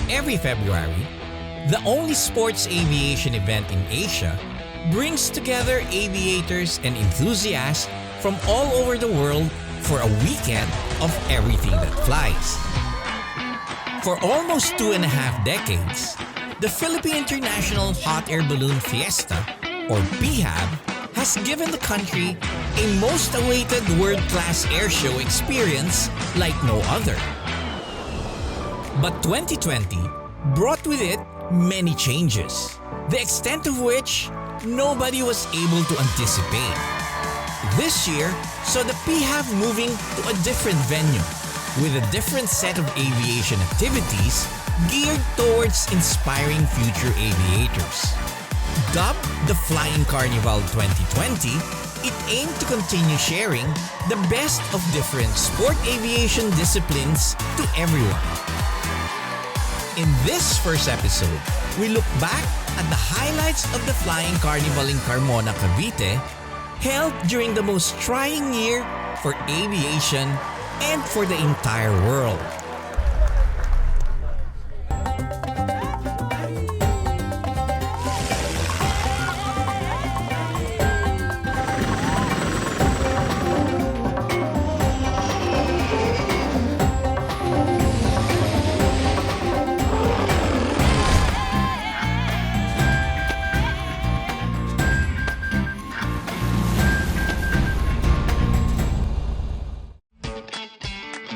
Every February, the only sports aviation event in Asia brings together aviators and enthusiasts from all over the world for a weekend of everything that flies. For almost 2.5 decades, the Philippine International Hot Air Balloon Fiesta, or PIHAB, has given the country a most awaited world-class airshow experience like no other. But 2020 brought with it many changes, the extent of which nobody was able to anticipate. This year saw the PIHAB moving to a different venue with a different set of aviation activities geared towards inspiring future aviators. Dubbed the Flying Carnival 2020, it aimed to continue sharing the best of different sport aviation disciplines to everyone. In this first episode, we look back at the highlights of the Flying Carnival in Carmona, Cavite, held during the most trying year for aviation and for the entire world.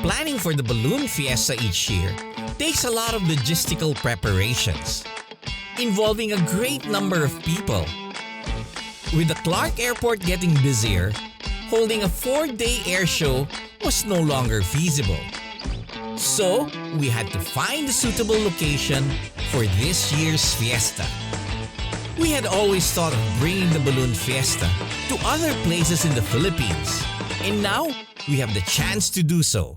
Planning for the Balloon Fiesta each year takes a lot of logistical preparations, involving a great number of people. With the Clark Airport getting busier, holding a 4-day air show was no longer feasible. So, we had to find a suitable location for this year's Fiesta. We had always thought of bringing the Balloon Fiesta to other places in the Philippines, and now we have the chance to do so.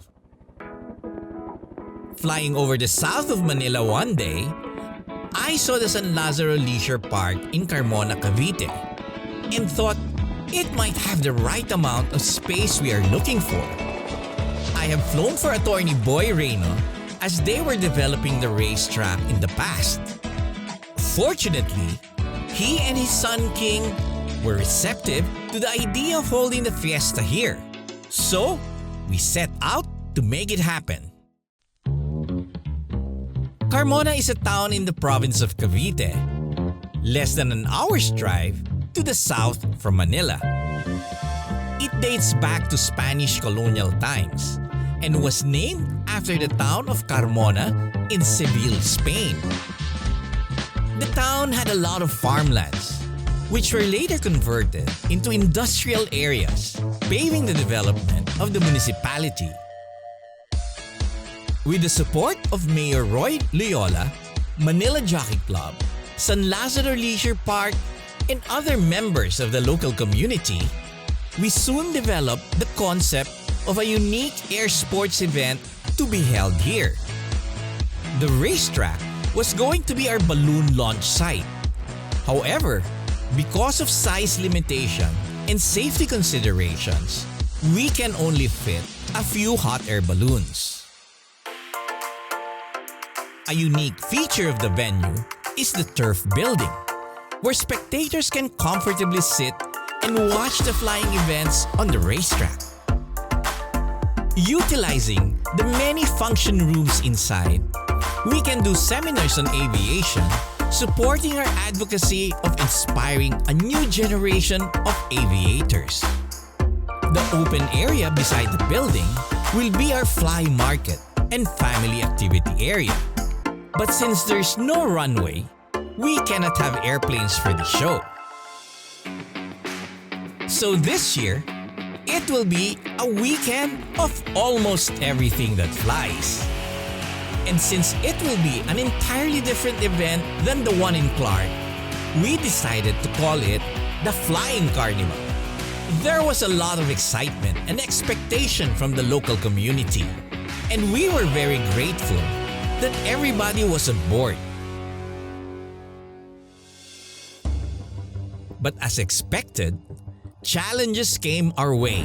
Flying over the south of Manila one day, I saw the San Lazaro Leisure Park in Carmona, Cavite, and thought it might have the right amount of space we are looking for. I have flown for Attorney Boy Reyno as they were developing the racetrack in the past. Fortunately, he and his son King were receptive to the idea of holding the Fiesta here. So, we set out to make it happen. Carmona is a town in the province of Cavite, less than an hour's drive to the south from Manila. It dates back to Spanish colonial times and was named after the town of Carmona in Seville, Spain. The town had a lot of farmlands, which were later converted into industrial areas, paving the development of the municipality. With the support of Mayor Roy Loyola, Manila Jockey Club, San Lazaro Leisure Park, and other members of the local community, we soon developed the concept of a unique air sports event to be held here. The racetrack was going to be our balloon launch site. However, because of size limitation and safety considerations, we can only fit a few hot air balloons. A unique feature of the venue is the turf building, where spectators can comfortably sit and watch the flying events on the racetrack. Utilizing the many function rooms inside, we can do seminars on aviation, supporting our advocacy of inspiring a new generation of aviators. The open area beside the building will be our fly market and family activity area. But since there's no runway, we cannot have airplanes for the show. So this year, it will be a weekend of almost everything that flies. And since it will be an entirely different event than the one in Clark, we decided to call it the Flying Carnival. There was a lot of excitement and expectation from the local community, and we were very grateful that everybody was on board. But as expected, challenges came our way.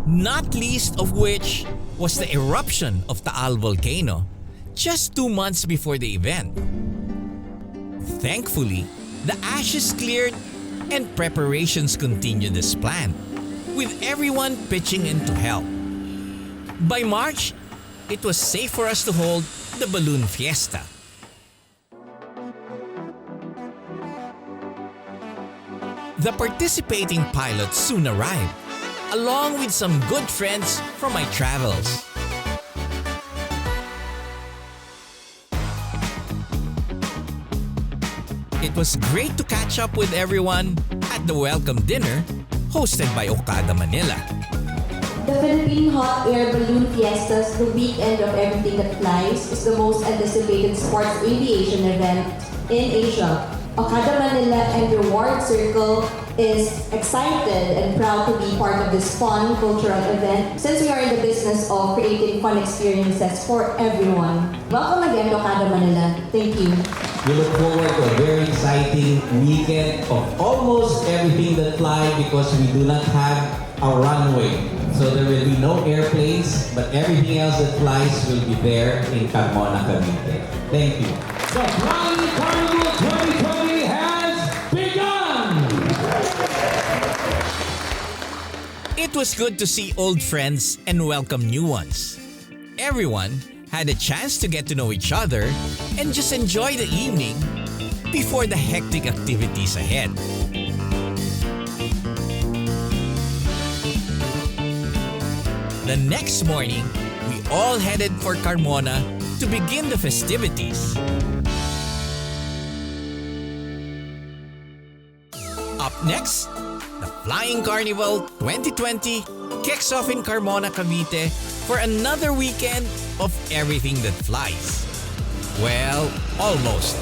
Not least of which was the eruption of Taal volcano just 2 months before the event. Thankfully, the ashes cleared and preparations continued as planned, with everyone pitching in to help. By March, it was safe for us to hold the balloon fiesta. The participating pilots soon arrived, along with some good friends from my travels. It was great to catch up with everyone at the welcome dinner hosted by Okada Manila. The Philippine Hot Air Balloon Fiestas, the weekend of everything that flies, is the most anticipated sports aviation event in Asia. Okada Manila and Reward Circle is excited and proud to be part of this fun cultural event since we are in the business of creating fun experiences for everyone. Welcome again to Okada Manila. Thank you. We look forward to a very exciting weekend of almost everything that fly because we do not have a runway. So there will be no airplanes, but everything else that flies will be there in Carmona, Cavite. Thank you. The Flying Carnival 2020 has begun! It was good to see old friends and welcome new ones. Everyone had a chance to get to know each other and just enjoy the evening before the hectic activities ahead. The next morning, we all headed for Carmona to begin the festivities. Up next, the Flying Carnival 2020 kicks off in Carmona, Cavite for another weekend of everything that flies. Well, almost.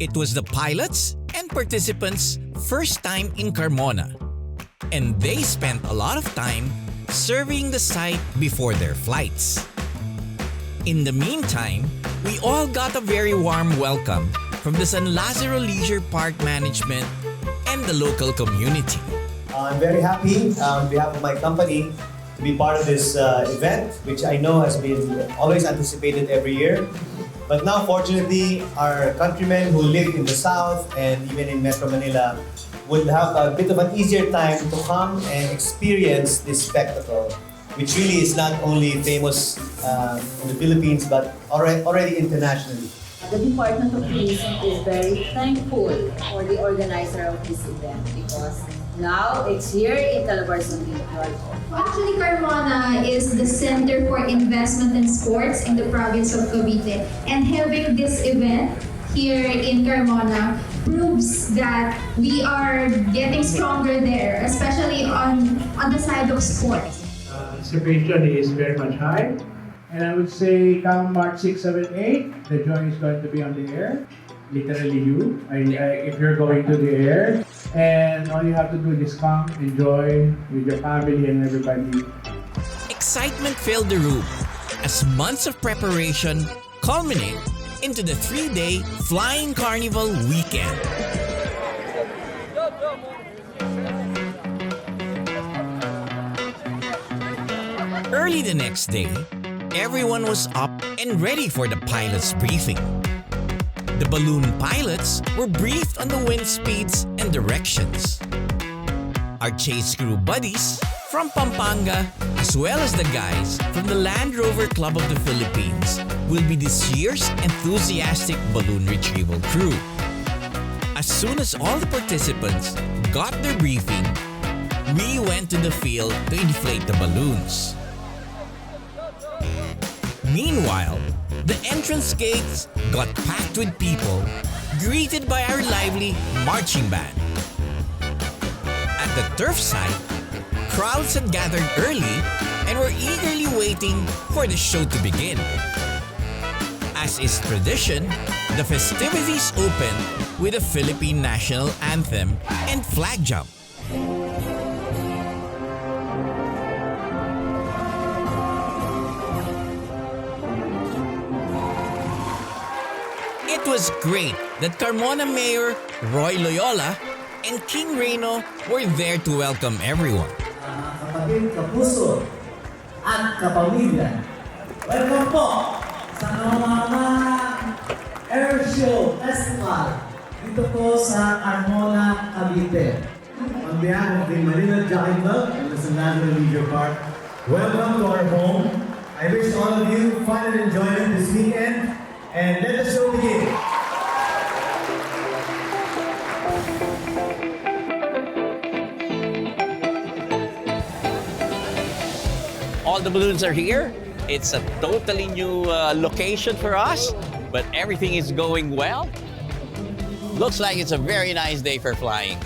It was the pilots and participants' first time in Carmona, and they spent a lot of time surveying the site before their flights. In the meantime, we all got a very warm welcome from the San Lazaro Leisure Park management and the local community. I'm very happy on behalf of my company to be part of this event, which I know has been always anticipated every year. But now, fortunately, our countrymen who live in the South and even in Metro Manila would have a bit of an easier time to come and experience this spectacle, which really is not only famous in the Philippines, but already internationally. The Department of Tourism is very thankful for the organizer of this event because now it's here in Calabarzon, Bicol. Actually, Carmona is the center for investment in sports in the province of Cavite. And having this event here in Carmona proves that we are getting stronger there, especially on the side of sports. Anticipation is very much high. And I would say come March 6, 7, 8, the joy is going to be on the air. Literally you, if you're going to the air. And all you have to do is come, enjoy with your family and everybody. Excitement filled the room as months of preparation culminate into the 3-day Flying Carnival weekend. Early the next day, everyone was up and ready for the pilot's briefing. The balloon pilots were briefed on the wind speeds and directions. Our chase crew buddies from Pampanga, as well as the guys from the Land Rover Club of the Philippines, will be this year's enthusiastic balloon retrieval crew. As soon as all the participants got their briefing, we went to the field to inflate the balloons. Meanwhile, the entrance gates got packed with people, greeted by our lively marching band. At the turf site, crowds had gathered early and were eagerly waiting for the show to begin. As is tradition, the festivities opened with a Philippine national anthem and flag jump. It was great that Carmona Mayor Roy Loyola and King Reno were there to welcome everyone. Kapatid, kapuso, at kapamilya. Welcome po sa Carmona Air Show Festival dito po sa Carmona, Cavite. On behalf of the Manila Jockey Club and the San Lazaro Leisure Park, welcome to our home. I wish all of you fun and enjoyment this weekend, and let the show begin. All the balloons are here. It's a totally new location for us, but everything is going well. Looks like it's a very nice day for flying.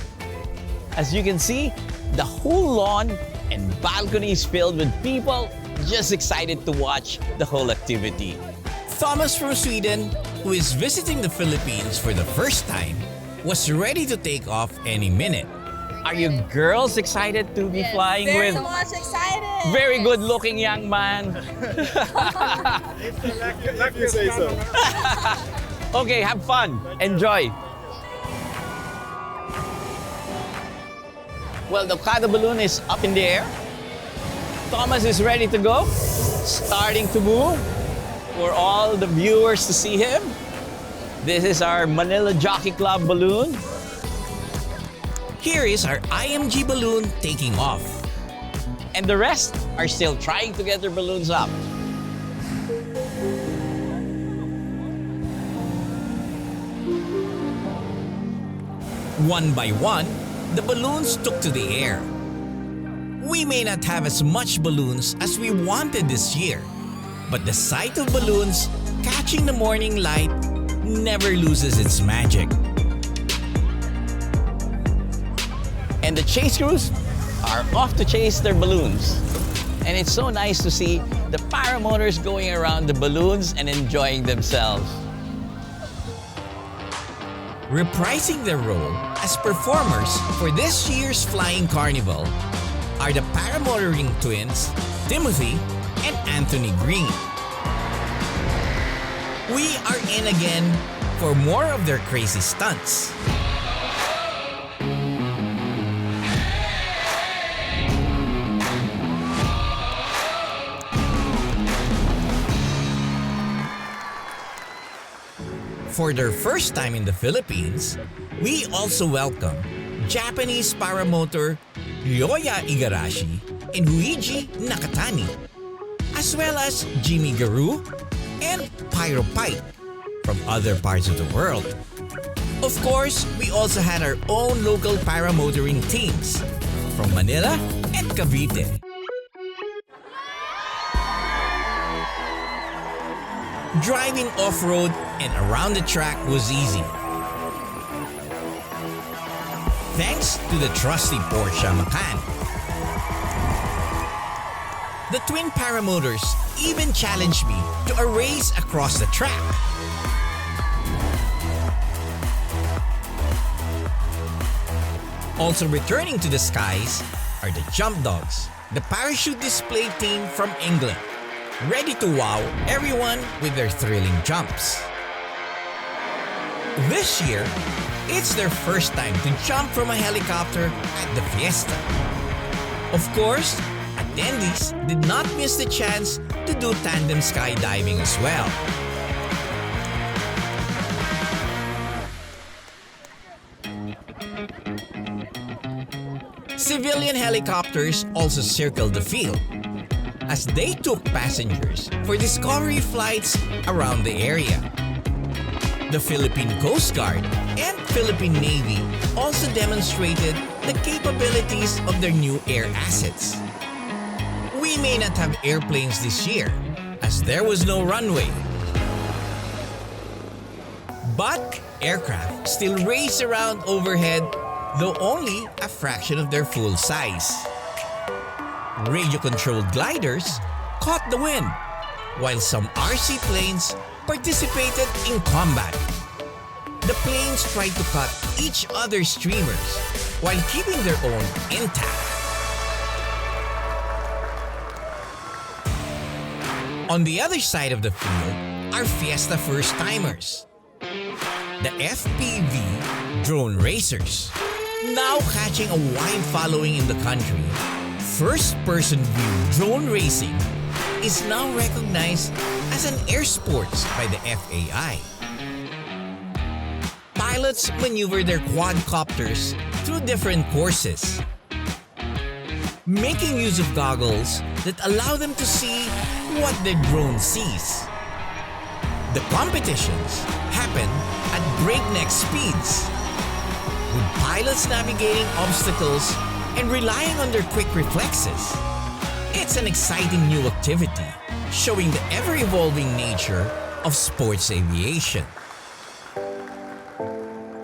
As you can see, the whole lawn and balcony is filled with people just excited to watch the whole activity. Thomas from Sweden, who is visiting the Philippines for the first time, was ready to take off any minute. Are you girls excited to be flying Very with much excited. very good-looking young man? If you say so. Okay, have fun. Enjoy. Well, the Okada balloon is up in the air. Thomas is ready to go, starting to move for all the viewers to see him. This is our Manila Jockey Club balloon. Here is our IMG balloon taking off. And the rest are still trying to get their balloons up. One by one, the balloons took to the air. We may not have as much balloons as we wanted this year, but the sight of balloons catching the morning light never loses its magic. And the chase crews are off to chase their balloons. And it's so nice to see the paramotors going around the balloons and enjoying themselves. Reprising their role as performers for this year's Flying Carnival are the paramotoring twins, Timothy and Anthony Green. We are in again for more of their crazy stunts. For their first time in the Philippines, we also welcome Japanese paramotor Ryoya Igarashi and Luigi Nakatani, as well as Jimmy Garu and Pyro Pike from other parts of the world. Of course, we also had our own local paramotoring teams from Manila and Cavite. Driving off-road and around the track was easy. Thanks to the trusty Porsche Macan. The twin paramotors even challenged me to a race across the track. Also returning to the skies are the Jump Dogs, the parachute display team from England, ready to wow everyone with their thrilling jumps. This year, it's their first time to jump from a helicopter at the Fiesta. Of course, attendees did not miss the chance to do tandem skydiving as well. Civilian helicopters also circled the field as they took passengers for discovery flights around the area. The Philippine Coast Guard and Philippine Navy also demonstrated the capabilities of their new air assets. We may not have airplanes this year as there was no runway. But aircraft still race around overhead, though only a fraction of their full size. Radio-controlled gliders caught the wind, while some RC planes participated in combat. The planes tried to cut each other's streamers while keeping their own intact. On the other side of the field are Fiesta first-timers. the FPV drone racers. Now catching a wide following in the country, first-person view drone racing is now recognized as an air sports by the FAI. Pilots maneuver their quadcopters through different courses, making use of goggles that allow them to see what the drone sees. The competitions happen at breakneck speeds, with pilots navigating obstacles and relying on their quick reflexes. It's an exciting new activity, showing the ever-evolving nature of sports aviation.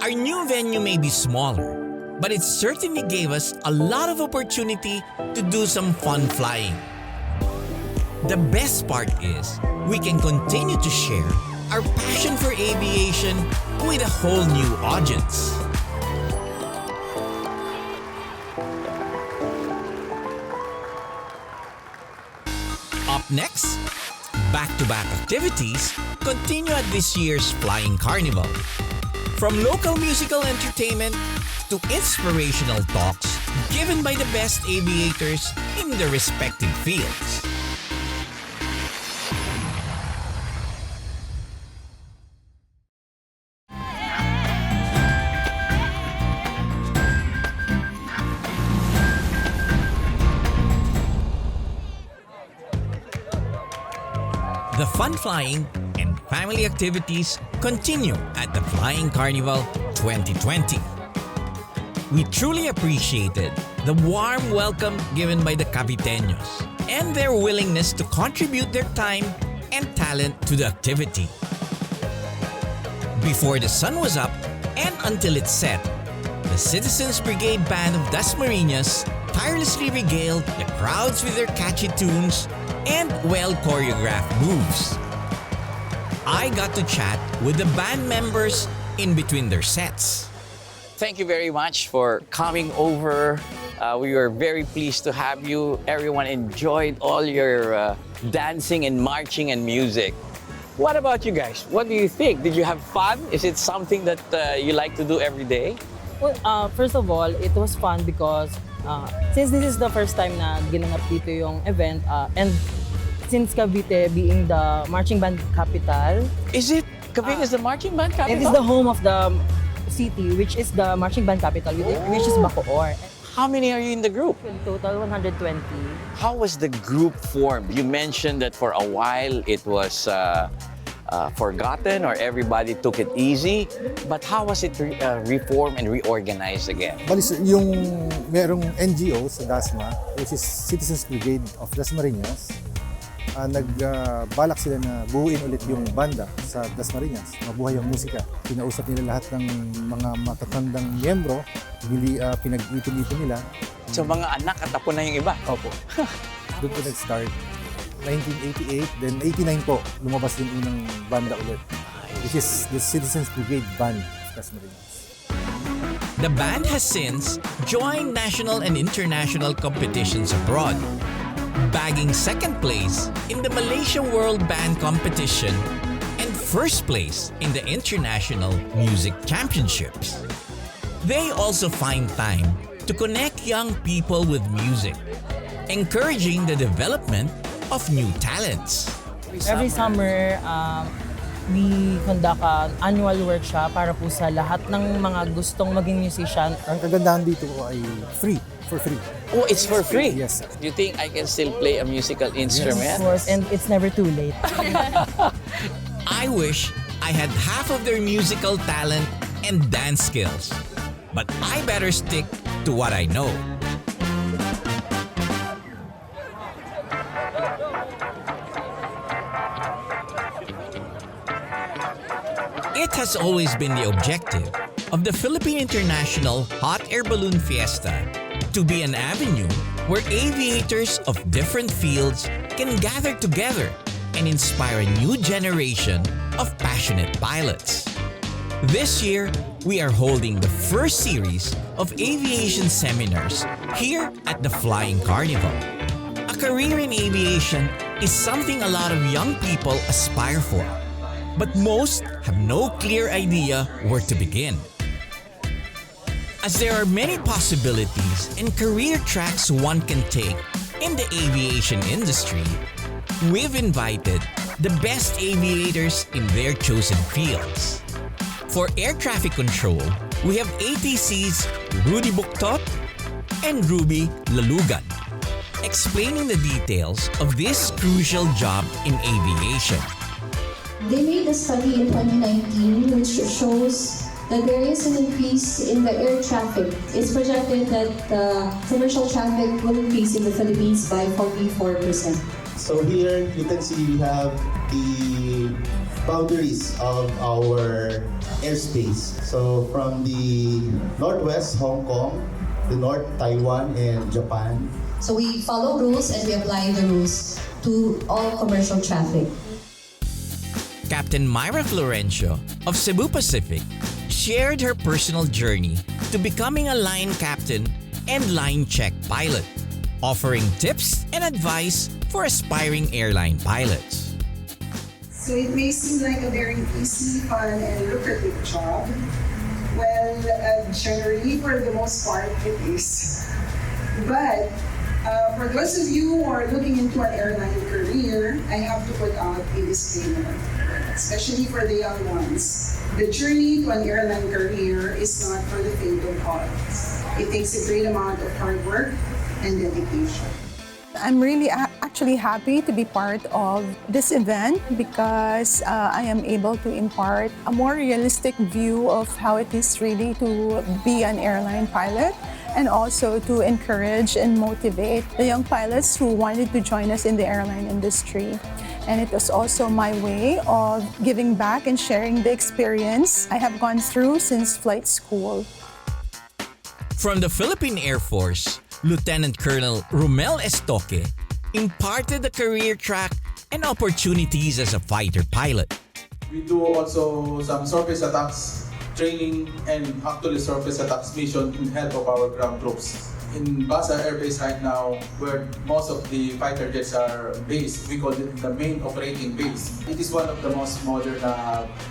Our new venue may be smaller, but it certainly gave us a lot of opportunity to do some fun flying. The best part is we can continue to share our passion for aviation with a whole new audience. Up next, back-to-back activities continue at this year's Flying Carnival. From local musical entertainment to inspirational talks given by the best aviators in their respective fields. The fun flying and family activities continue at the Flying Carnival 2020. We truly appreciated the warm welcome given by the Caviteños and their willingness to contribute their time and talent to the activity. Before the sun was up and until it set, the Citizens Brigade Band of Dasmariñas tirelessly regaled the crowds with their catchy tunes and well-choreographed moves. I got to chat with the band members in between their sets. Thank you very much for coming over. We were very pleased to have you. Everyone enjoyed all your dancing and marching and music. What about you guys? What do you think? Did you have fun? Is it something that you like to do every day? Well, first of all, it was fun because since this is the first time na ginanap dito yung event, and since Cavite being the marching band capital. Is it? Cavite is the marching band capital? It is the home of the city, which is the marching band capital, which is Bacoor. How many are you in the group? In total, 120. How was the group formed? You mentioned that for a while it was forgotten or everybody took it easy. But how was it reformed and reorganized again? Bali, yung merong NGO sa Dasma, which is Citizens Brigade of Dasmariñas, nagbalak sila na buuin ulit yung banda sa Dasmariñas, mabuhay ang musika. Kinausap nila lahat ng mga matatandang miyembro, pinag-ipon-ipon nila. So mga anak at apo na yung iba? Opo. Doon po nag-start. 1988, then 89 po, lumabas yung unang banda ulit, which is the Citizens Brigade Band of Dasmariñas. The band has since joined national and international competitions abroad, bagging second place in the Malaysia World Band Competition and first place in the International Music Championships. They also find time to connect young people with music, encouraging the development of new talents. Every summer, we conduct an annual workshop para po sa lahat ng mga gustong maging musician. Ang kagandahan dito ay free, for free. Oh, it's for free? Yes, sir. Do you think I can still play a musical instrument? Of course, and it's never too late. I wish I had half of their musical talent and dance skills, but I better stick to what I know. It has always been the objective of the Philippine International Hot Air Balloon Fiesta to be an avenue where aviators of different fields can gather together and inspire a new generation of passionate pilots. This year, we are holding the first series of aviation seminars here at the Flying Carnival. A career in aviation is something a lot of young people aspire for. but most have no clear idea where to begin. As there are many possibilities and career tracks one can take in the aviation industry, we've invited the best aviators in their chosen fields. For air traffic control, we have ATC's Rudy Buktot and Ruby Lalugan, explaining the details of this crucial job in aviation. They made a study in 2019 which shows that there is an increase in the air traffic. It's projected that the commercial traffic will increase in the Philippines by 44%. So here you can see we have the boundaries of our airspace. So from the northwest, Hong Kong, the north, Taiwan, and Japan. So we follow rules and we apply the rules to all commercial traffic. Captain Myra Florencio of Cebu Pacific shared her personal journey to becoming a line captain and line check pilot, offering tips and advice for aspiring airline pilots. So it may seem like a very easy, fun, and lucrative job. Well, generally, for the most part, it is. But for those of you who are looking into an airline career, I have to put out a disclaimer, especially for the young ones. The journey to an airline career is not for the faint of heart. It takes a great amount of hard work and dedication. I'm really actually happy to be part of this event because I am able to impart a more realistic view of how it is really to be an airline pilot, and also to encourage and motivate the young pilots who wanted to join us in the airline industry. And it was also my way of giving back and sharing the experience I have gone through since flight school. From the Philippine Air Force, Lieutenant Colonel Romel Estoque imparted the career track and opportunities as a fighter pilot. We do also some surface attacks training and actually surface attacks mission in help of our ground troops. In Basa Air Base right now, where most of the fighter jets are based, we call it the main operating base. It is one of the most modern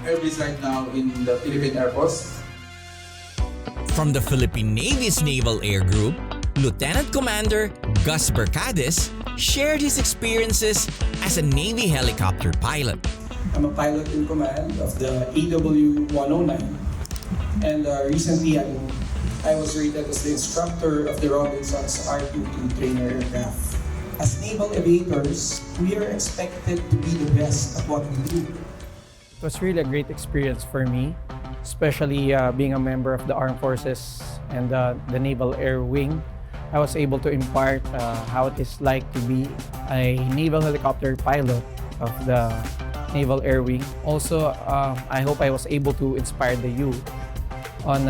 air base right now in the Philippine Air Force. From the Philippine Navy's Naval Air Group, Lieutenant Commander Gus Bercades shared his experiences as a Navy helicopter pilot. I'm a pilot in command of the AW-109, and recently I was rated as the instructor of the Robinson's R-22 trainer aircraft. As naval aviators, we are expected to be the best at what we do. It was really a great experience for me, especially being a member of the Armed Forces and the Naval Air Wing. I was able to impart how it is like to be a naval helicopter pilot of the Naval Air Wing. Also, I hope I was able to inspire the youth on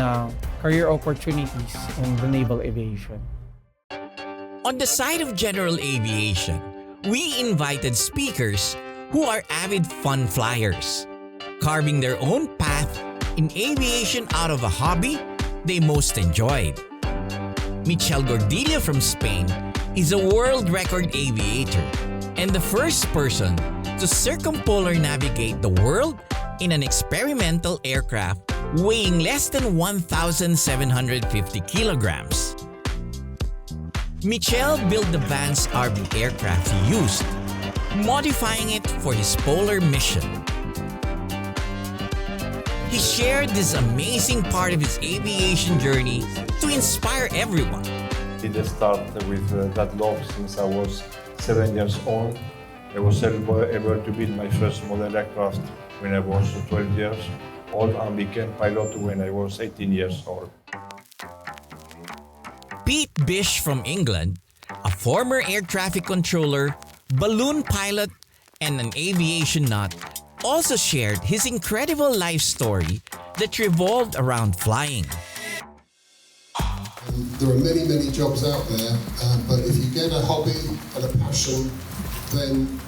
career opportunities in the naval aviation. On the side of general aviation, we invited speakers who are avid fun flyers, carving their own path in aviation out of a hobby they most enjoyed. Michel Gordillo from Spain is a world record aviator and the first person to circumpolar navigate the world in an experimental aircraft weighing less than 1,750 kilograms. Michel built the Vance RB aircraft he used, modifying it for his polar mission. He shared this amazing part of his aviation journey to inspire everyone. I did start with that love since I was 7 years old. I was able to build my first model aircraft when I was 12 years old and became pilot when I was 18 years old. Pete Bish from England, a former air traffic controller, balloon pilot, and an aviation nut, also shared his incredible life story that revolved around flying. There are many, many jobs out there, but if you get a hobby and a passion, then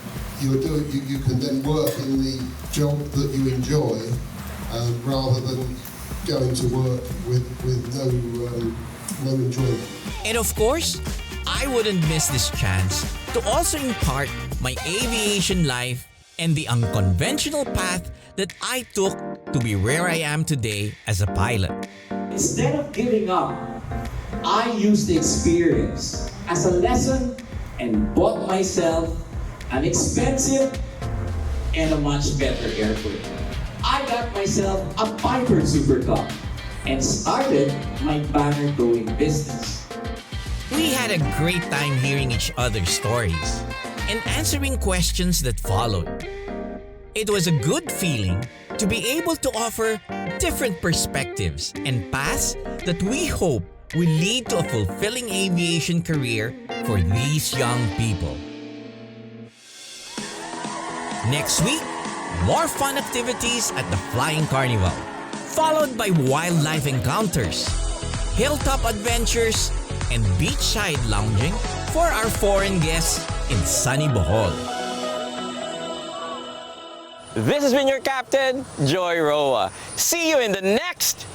you can then work in the job that you enjoy rather than going to work with no enjoyment. And of course, I wouldn't miss this chance to also impart my aviation life and the unconventional path that I took to be where I am today as a pilot. Instead of giving up, I used the experience as a lesson and bought myself an expensive and a much better airplane. I got myself a Piper Super Cup and started my banner towing business. We had a great time hearing each other's stories and answering questions that followed. It was a good feeling to be able to offer different perspectives and paths that we hope will lead to a fulfilling aviation career for these young people. Next week, more fun activities at the Flying Carnival, followed by wildlife encounters, hilltop adventures, and beachside lounging for our foreign guests in sunny Bohol. This has been your captain, Joy Roa. See you in the next...